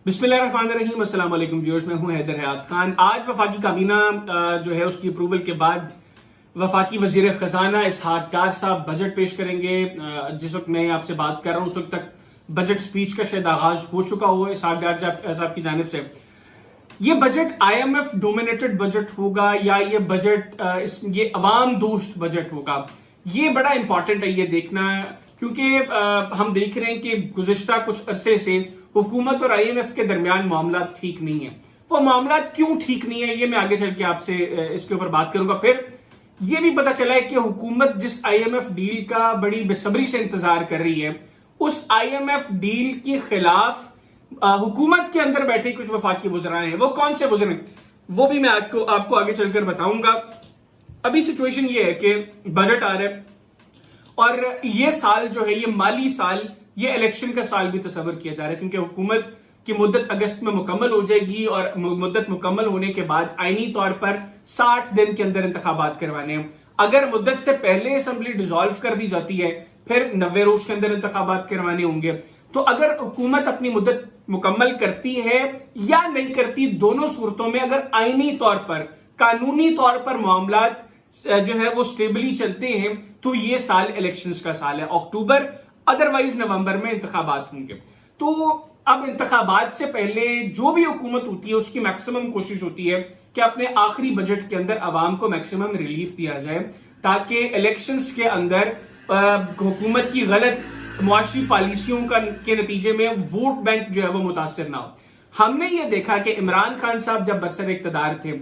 बिस्मिल्लाहिर्रहमानिर्रहीम। अस्सलाम वालेकुम व्यूअर्स, मैं हूं हैदर हयात खान। आज वफाकी काबीना जो है उसकी अप्रूवल के बाद वफाकी वजीर खजाना इसहाक डार साहब बजट पेश करेंगे। जिस वक्त मैं आपसे बात कर रहा हूं उस वक्त तक बजट स्पीच का शायद आगाज हो चुका हो इसहाक डार साहब की जानिब से। ये बजट IMF डोमिनेटेड बजट होगा या ये बजट ये अवाम दोस्त बजट होगा, ये बड़ा इंपॉर्टेंट है ये देखना, क्योंकि हम देख रहे हैं कि गुज़िश्ता कुछ अरसे से हुकूमत और IMF के दरमियान मामला ठीक नहीं है। वो मामला क्यों ठीक नहीं है ये मैं आगे चल के आपसे इसके ऊपर बात करूंगा। फिर ये भी पता चला है कि हुकूमत जिस IMF डील का बड़ी बेसब्री से इंतजार कर रही है, उस IMF डील के खिलाफ हुकूमत के अंदर बैठे कुछ वफाकी वज़रा हैं। वो कौन से वज़रा हैं वो भी मैं आपको आगे चलकर बताऊंगा। अभी सिचुएशन ये है कि बजट आ रहा है और ये साल जो है, ये माली साल, ये इलेक्शन का साल भी तस्वर किया जा रहा है, क्योंकि हुकूमत की मुद्दत अगस्त में मुकम्मल हो जाएगी और मुद्दत मुकम्मल होने के बाद आईनी तौर पर 60 दिन के अंदर इंतखाबात करवाने हैं। अगर मुद्दत से पहले असेंबली डिसॉल्व कर दी जाती है, फिर 90 रोज के अंदर इंतखाबात करवाने होंगे। तो अगर हुकूमत अपनी मुद्दत मुकम्मल करती है या नहीं करती, दोनों सूरतों में अगर आईनी तौर पर, कानूनी तौर पर मामलात जो है वो स्टेबली चलते हैं, तो ये साल इलेक्शंस का साल है। अक्टूबर अदरवाइज नवंबर में इंतखाबात होंगे। तो अब इंतखाबात से पहले जो भी हुकूमत होती है उसकी मैक्सिमम कोशिश होती है कि अपने आखिरी बजट के अंदर आवाम को मैक्सिमम रिलीफ दिया जाए, ताकि इलेक्शंस के अंदर हुकूमत की गलत मुआशी पॉलिसियों के नतीजे में वोट बैंक जो है वो मुतासर ना हो। हमने ये देखा कि इमरान खान साहब जब बरसर इक़्तिदार थे,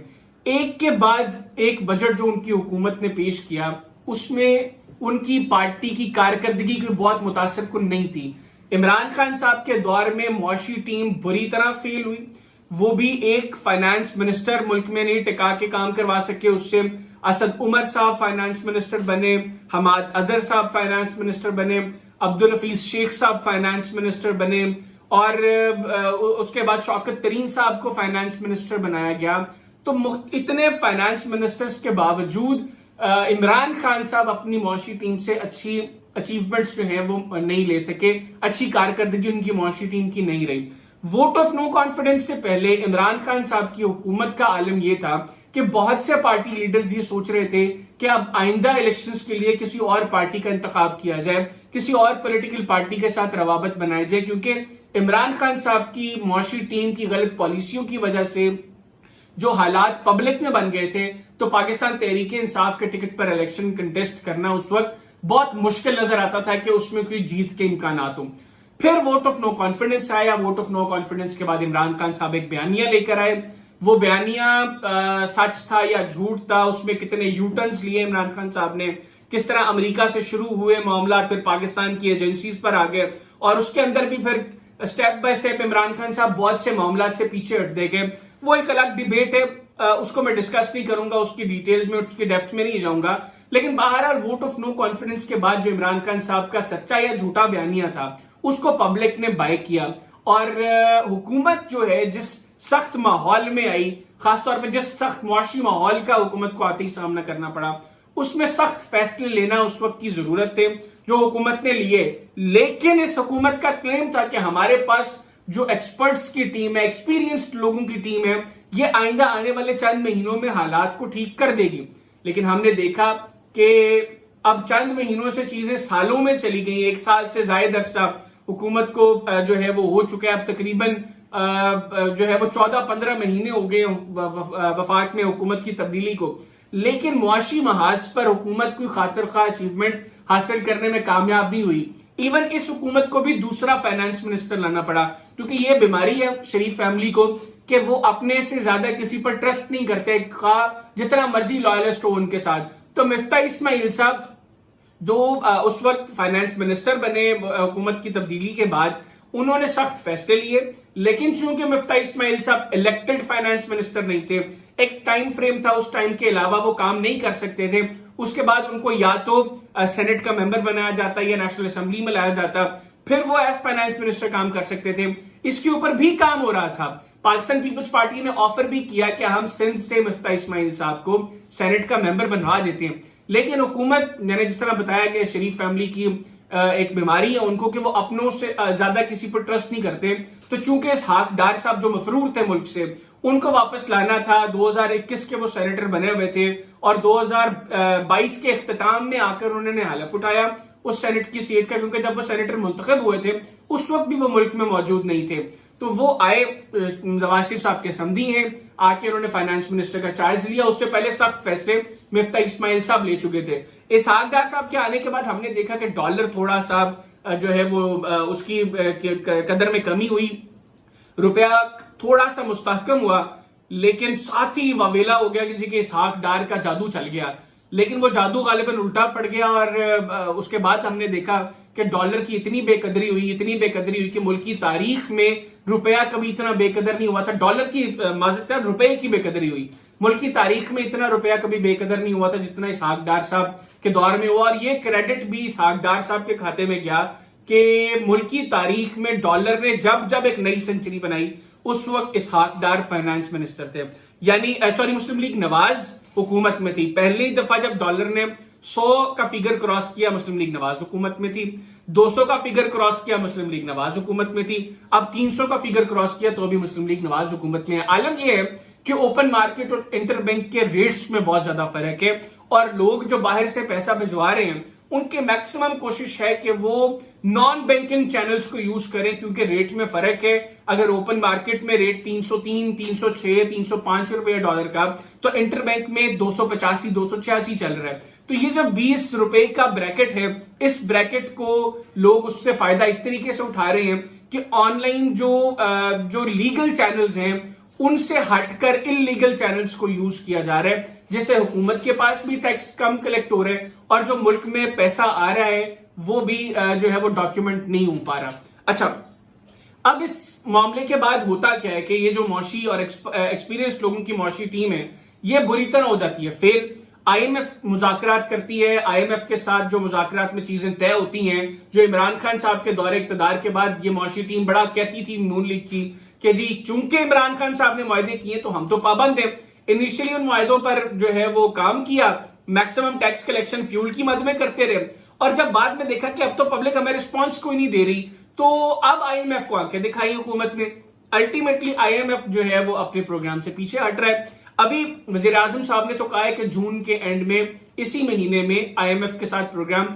एक के बाद एक बजट जो उनकी हुकूमत ने पेश किया, उसमें उनकी पार्टी की कारकर्दगी कोई बहुत मुतासर कुन नहीं थी। इमरान खान साहब के दौर में मुआशी टीम बुरी तरह फेल हुई। वो भी एक फाइनेंस मिनिस्टर मुल्क में नहीं टिका के काम करवा सके, उससे असद उमर साहब फाइनेंस मिनिस्टर बने, हमाद अजहर साहब फाइनेंस मिनिस्टर बने, अब्दुल हफीज शेख साहब फाइनेंस मिनिस्टर बने और उसके बाद शौकत तरीन साहब को फाइनेंस मिनिस्टर बनाया गया। तो इतने फाइनेंस मिनिस्टर्स के बावजूद इमरान खान साहब अपनी मुआशी टीम से अच्छी अचीवमेंट्स जो है वो नहीं ले सके, अच्छी कारकर्दगी उनकी मुआशी टीम की नहीं रही। वोट ऑफ नो कॉन्फिडेंस से पहले इमरान खान साहब की हुकूमत का आलम यह था कि बहुत से पार्टी लीडर्स ये सोच रहे थे कि अब आइंदा इलेक्शंस के लिए किसी और पार्टी का इंतखाब किया जाए, किसी और पॉलिटिकल पार्टी के साथ रवाबत बनाई जाए, क्योंकि इमरान खान साहब की मुआशी टीम की गलत पॉलिसियों की वजह से जो हालात पब्लिक में बन गए थे, तो पाकिस्तान तहरीक इंसाफ के टिकट पर इलेक्शन कंटेस्ट करना उस वक्त बहुत मुश्किल नजर आता था कि उसमें कोई जीत के इम्कानात हों। फिर वोट ऑफ नो कॉन्फिडेंस आया। वोट ऑफ नो कॉन्फिडेंस के बाद इमरान खान साहब एक बयानिया लेकर आए। वो बयानिया सच था या झूठ था, उसमें कितने यूटर्न्स लिए इमरान खान साहब ने, किस तरह अमेरिका से शुरू हुए मामला फिर पाकिस्तान की एजेंसीज पर आ गए और उसके अंदर भी फिर step by step Imran Khan साहब बहुत से मामला से पीछे हटते गए। वो एक अलग डिबेट है, उसको मैं डिस्कस नहीं करूंगा, उसकी डिटेल में, उसकी डेप्थ में नहीं जाऊंगा। लेकिन बहरहाल वोट ऑफ नो कॉन्फिडेंस के बाद जो इमरान खान साहब का सच्चा या झूठा बयानिया था, उसको पब्लिक ने बाय किया और हुकूमत जो है जिस सख्त माहौल में आई, खासतौर पर जिस सख्त मुआशी माहौल का हुकूमत को आते ही सामना करना पड़ा, उसमें सख्त फैसले लेना उस वक्त की जरूरत थे जो हुकूमत ने लिए। लेकिन इस हुकूमत का क्लेम था कि हमारे पास जो एक्सपर्ट्स की टीम है, एक्सपीरियंस्ड लोगों की टीम है, ये आइंदा आने वाले चंद महीनों में हालात को ठीक कर देगी। लेकिन हमने देखा कि अब चंद महीनों से चीजें सालों में चली गई। एक साल से ज्यादा अरसा हुकूमत को जो है वो हो चुका है। अब तकरीबन जो है वो 14-15 महीने हो गए वफाक में हुकूमत की तब्दीली को, लेकिन मुआशी महाज पर हुकूमत कोई खातिर खा अचीवमेंट हासिल करने में कामयाब नहीं हुई। इवन इस हुकूमत को भी दूसरा फाइनेंस मिनिस्टर लाना पड़ा, क्योंकि ये बीमारी है शरीफ फैमिली को कि वो अपने से ज्यादा किसी पर ट्रस्ट नहीं करते, जितना मर्जी लॉयलिस्ट हो उनके साथ। तो मिफ्ता इस्माइल साहब जो उस वक्त फाइनेंस मिनिस्टर बने हुकूमत की तब्दीली के बाद, उन्होंने सख्त फैसले लिए। लेकिन चूंकि मिफ्ता इस्माइल साहब इलेक्टेड फाइनेंस मिनिस्टर नहीं थे, एक टाइम फ्रेम था, उस टाइम के अलावा वो काम नहीं कर सकते थे। उसके बाद उनको या तो सेनेट का मेंबर बनाया जाता या नेशनल असेंबली में लाया जाता, फिर वो एज फाइनेंस मिनिस्टर काम कर सकते थे। इसके ऊपर भी काम हो रहा था। पाकिस्तान पीपल्स पार्टी ने ऑफर भी किया कि हम सिंध से मिफ्ता इस्माइल साहब को सेनेट का मेंबर बनवा देते हैं, लेकिन हुकूमत, मैंने जिस तरह बताया कि शरीफ फैमिली की ایک بیماری ہے ان کو کہ وہ اپنوں سے زیادہ کسی پر ٹرسٹ نہیں کرتے. تو چونکہ اسحاق ڈار صاحب جو مفرور تھے ملک سے, ان کو واپس لانا تھا. 2021 کے وہ سینیٹر بنے ہوئے تھے اور 2022 کے اختتام میں آ کر انہوں نے حلف اٹھایا اس سینٹ کی سیٹ کا, کیونکہ جب وہ سینیٹر منتخب ہوئے تھے اس وقت بھی وہ ملک میں موجود نہیں تھے. تو وہ آئے, نواز شریف صاحب کے سمدھی ہیں, آ کے انہوں نے فائنانس منسٹر کا چارج لیا. اس سے پہلے سخت فیصلے مفتاح اسماعیل صاحب لے چکے تھے. اسحاق ڈار صاحب کے آنے کے بعد ہم نے دیکھا کہ ڈالر تھوڑا سا جو ہے وہ اس کی قدر میں کمی ہوئی, روپیہ تھوڑا سا مستحکم ہوا, لیکن ساتھ ہی واویلا ہو گیا کہ اسحاق ڈار کا جادو چل گیا. لیکن وہ جادو غالباً الٹا پڑ گیا اور اس کے بعد ہم نے دیکھا کہ ڈالر کی اتنی بے قدری ہوئی کہ ملک کی تاریخ میں روپیہ کبھی اتنا بے قدر نہیں ہوا تھا. ڈالر کی معذرت روپے کی بے قدری ہوئی, ملک کی تاریخ میں اتنا روپیہ کبھی بے قدر نہیں ہوا تھا جتنا اسحاق ڈار صاحب کے دور میں ہوا. اور یہ کریڈٹ بھی اسحاق ڈار صاحب کے کھاتے میں گیا کہ ملک کی تاریخ میں ڈالر نے جب ایک نئی سنچری بنائی اس وقت اسحاق ڈار فائنانس منسٹر تھے, یعنی مسلم لیگ نواز حکومت میں تھی. پہلی دفعہ جب ڈالر نے 100 کا فگر کراس کیا مسلم لیگ نواز حکومت میں تھی, 200 کا فگر کراس کیا مسلم لیگ نواز حکومت میں تھی, اب 300 کا فگر کراس کیا تو بھی مسلم لیگ نواز حکومت میں ہے. عالم یہ ہے کہ اوپن مارکیٹ اور انٹر بینک کے ریٹس میں بہت زیادہ فرق ہے, اور لوگ جو باہر سے پیسہ بھجوا رہے ہیں ان کے میکسیمم کوشش ہے کہ وہ نان بینکنگ چینلز کو یوز کریں, کیونکہ ریٹ میں فرق ہے. اگر اوپن مارکیٹ میں ریٹ 303, 306, 305 روپے ڈالر کا, تو انٹر بینک میں 285, 286 چل رہا ہے. تو یہ جو 20 روپے کا بریکٹ ہے, اس بریکٹ کو لوگ اس سے فائدہ اس طریقے سے اٹھا رہے ہیں کہ آن لائن جو لیگل چینلز ہیں ان سے ہٹ کر انلیگل چینلز کو یوز کیا جا رہا ہے, جس سے حکومت کے پاس بھی ٹیکس کم کلیکٹ ہو رہا ہے اور جو ملک میں پیسہ آ رہا ہے وہ بھی جو ہے وہ ڈاکیومنٹ نہیں ہو پا رہا. اچھا, اب اس معاملے کے بعد ہوتا کیا ہے کہ یہ جو معاشی اور ایکسپیرینس لوگوں کی معاشی ٹیم ہے یہ بری طرح ہو جاتی ہے. پھر آئی ایم ایف مذاکرات کرتی ہے, آئی ایم ایف کے ساتھ جو مذاکرات میں چیزیں طے ہوتی ہیں, جو عمران خان صاحب کے دور اقتدار کے بعد یہ معاشی ٹیم بڑا کہتی تھی نون لیگ کی کہ جی چونکہ عمران خان صاحب نے معاہدے کیے تو ہم تو پابند ہیں. انیشلی ان معاہدوں پر جو ہے وہ کام کیا, میکسیمم ٹیکس کلیکشن فیول کی مد میں کرتے رہے, اور جب بعد میں دیکھا کہ اب تو پبلک ہمیں رسپانس کوئی نہیں دے رہی تو اب آئی ایم ایف کو آنکھیں دکھائی حکومت نے. الٹیمیٹلی آئی ایم ایف جو ہے وہ اپنے پروگرام سے پیچھے ہٹ رہا ہے. ابھی وزیر اعظم صاحب نے تو کہا ہے کہ جون کے اینڈ میں اسی مہینے میں آئی ایم ایف کے ساتھ پروگرام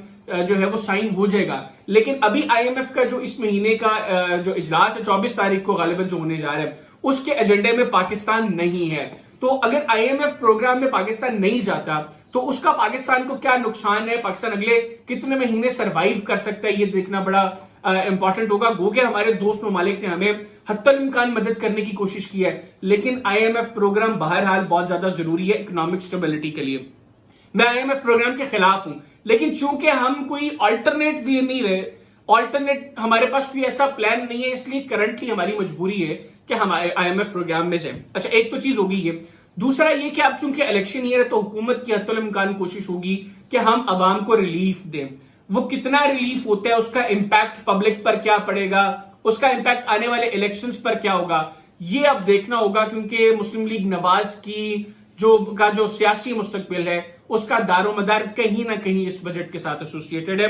جو ہے وہ سائن ہو جائے گا, لیکن ابھی آئی ایم ایف کا جو اس مہینے کا جو اجلاس ہے 24 تاریخ کو غالباً جو ہونے جا رہا ہے اس کے ایجنڈے میں پاکستان نہیں ہے. تو اگر آئی ایم ایف پروگرام میں پاکستان نہیں جاتا تو اس کا پاکستان کو کیا نقصان ہے, پاکستان اگلے کتنے مہینے سروائیو کر سکتا ہے, یہ دیکھنا بڑا امپورٹنٹ ہوگا. گو کہ ہمارے دوست ممالک نے ہمیں حتی الامکان مدد کرنے کی کوشش کی ہے, لیکن آئی ایم ایف پروگرام بہرحال بہت زیادہ ضروری ہے اکنامک سٹیبلٹی کے لیے. میں آئی ایم ایف پروگرام کے خلاف ہوں, لیکن چونکہ ہم کوئی آلٹرنیٹ دے نہیں رہے, آلٹرنیٹ ہمارے پاس کوئی ایسا پلان نہیں ہے, اس لیے کرنٹلی ہماری مجبوری ہے کہ ہم آئی ایم ایف پروگرام میں جائیں. اچھا, ایک تو چیز ہوگی یہ. دوسرا یہ کہ اب چونکہ الیکشن ایئر ہے تو حکومت کی حتی الامکان کوشش ہوگی کہ ہم عوام کو ریلیف دیں. وہ کتنا ریلیف ہوتا ہے, اس کا امپیکٹ پبلک پر کیا پڑے گا, اس کا امپیکٹ آنے والے الیکشنز پر کیا ہوگا, یہ اب دیکھنا ہوگا, کیونکہ مسلم لیگ نواز کی جو سیاسی مستقبل ہے اس کا دار و مدار کہیں نہ کہیں اس بجٹ کے ساتھ ایسوسیٹڈ ہے.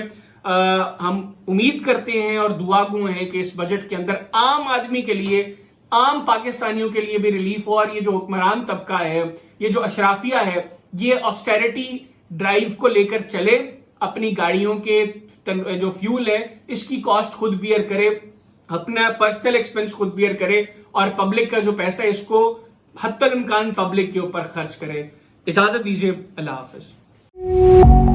ہم امید کرتے ہیں اور دعا گو ہیں کہ اس بجٹ کے اندر عام آدمی کے لیے, عام پاکستانیوں کے لیے بھی ریلیف ہو, اور یہ جو حکمران طبقہ ہے, یہ جو اشرافیہ ہے, یہ آسٹیرٹی ڈرائیو کو لے کر چلے, اپنی گاڑیوں کے جو فیول ہے اس کی کاسٹ خود بیئر کرے, اپنا پرسنل ایکسپنس خود بیئر کرے, اور پبلک کا جو پیسہ ہے اس کو حتی الامکان پبلک کے اوپر خرچ کرے. اجازت دیجیے, اللہ حافظ.